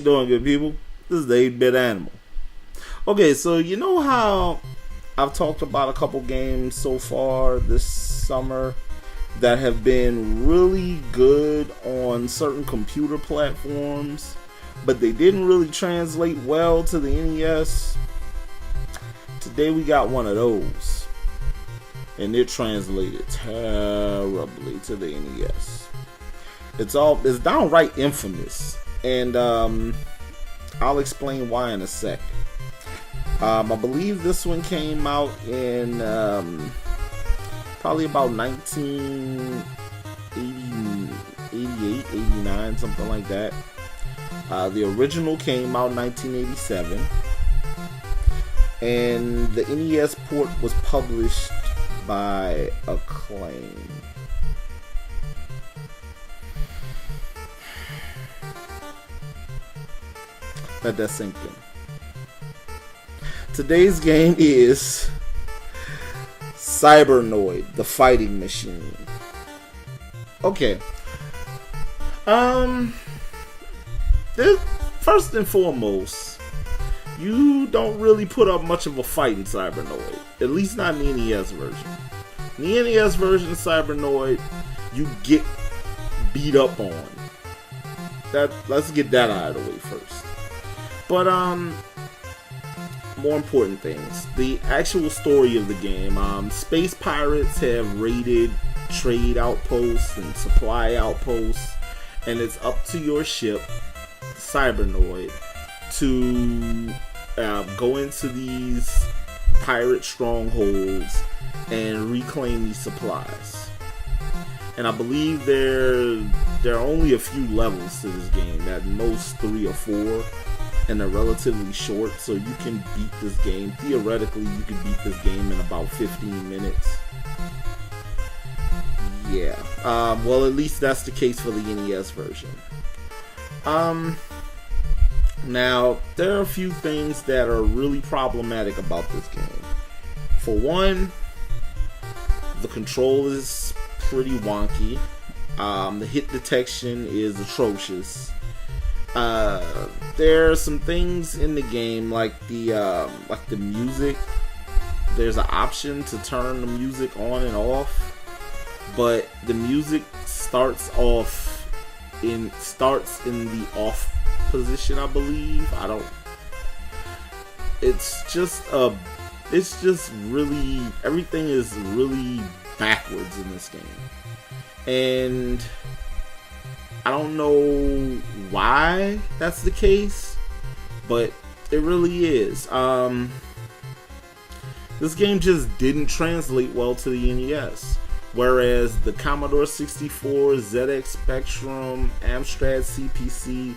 you doing, good people? This is the 8-Bit Animal. Okay, so you know how I've talked about a couple games so far this summer that have been really good on certain computer platforms, but they didn't really translate well to the NES? Today we got one of those, and it translated terribly to the NES. It's downright infamous, and I'll explain why in a sec. I believe this one came out in probably about 1988, 89, something like that. The original came out in 1987, and the NES port was published by Acclaim. Let that sink in. Today's game is Cybernoid, the fighting machine. Okay. First and foremost, you don't really put up much of a fight in Cybernoid. At least not in the NES version. In the NES version of Cybernoid, you get beat up on. Let's get that out of the way first. But more important things. The actual story of the game. Space pirates have raided trade outposts and supply outposts, and it's up to your ship, Cybernoid, to go into these pirate strongholds and reclaim these supplies. And I believe there are only a few levels to this game, at most 3 or 4. And they're relatively short, so you can beat this game. Theoretically, you can beat this game in about 15 minutes. Yeah. Well, at least that's the case for the NES version. Now, there are a few things that are really problematic about this game. For one, the control is pretty wonky. The hit detection is atrocious. There are some things in the game like the music. There's an option to turn the music on and off, but the music starts in the off position, I believe. It's just really, everything is really backwards in this game, and I don't know why that's the case, but it really is. This game just didn't translate well to the NES, whereas the Commodore 64, ZX Spectrum, Amstrad CPC,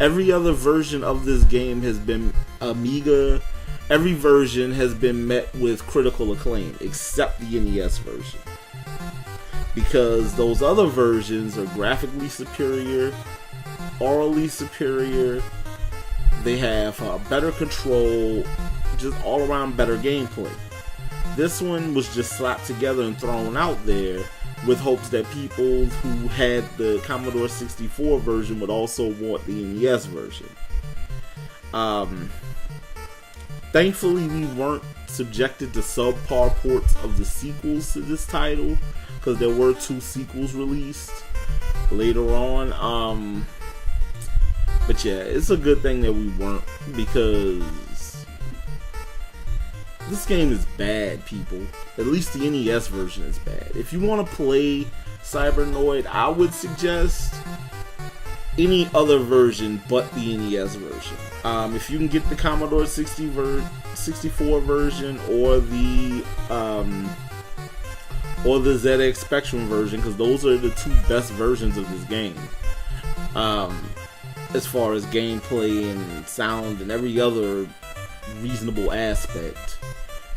every other version of this game has been Amiga. Every version has been met with critical acclaim, except the NES version. Because those other versions are graphically superior, orally superior, they have better control, just all around better gameplay. This one was just slapped together and thrown out there with hopes that people who had the Commodore 64 version would also want the NES version. Thankfully, we weren't subjected to subpar ports of the sequels to this title, because there were 2 sequels released later on. But yeah, it's a good thing that we weren't, because this game is bad, people. At least the NES version is bad. If you want to play Cybernoid, I would suggest any other version but the NES version. If you can get the Commodore 64 version or the ZX Spectrum version, because those are the 2 best versions of this game, as far as gameplay and sound and every other reasonable aspect,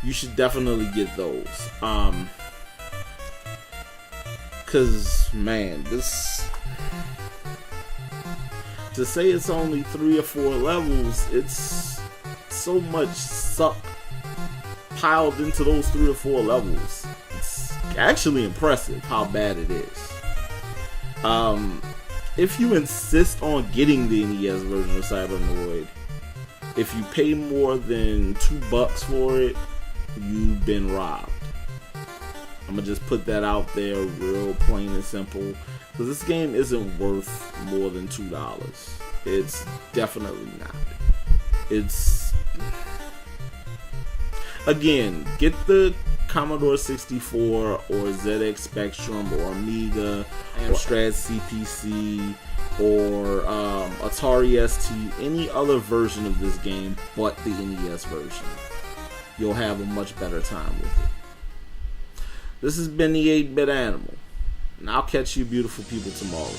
you should definitely get those. Because, man, this, to say it's only 3 or 4 levels, it's so much suck piled into those 3 or 4 levels. It's actually impressive how bad it is. if you insist on getting the NES version of Cybernoid, if you pay more than $2 for it, you've been robbed. I'm gonna just put that out there real plain and simple, because this game isn't worth more than $2. It's definitely not. It's, again, get the Commodore 64 or ZX Spectrum or Amiga, Amstrad CPC, or Atari ST, any other version of this game but the NES version. You'll have a much better time with it. This has been the 8-Bit Animal, and I'll catch you beautiful people tomorrow.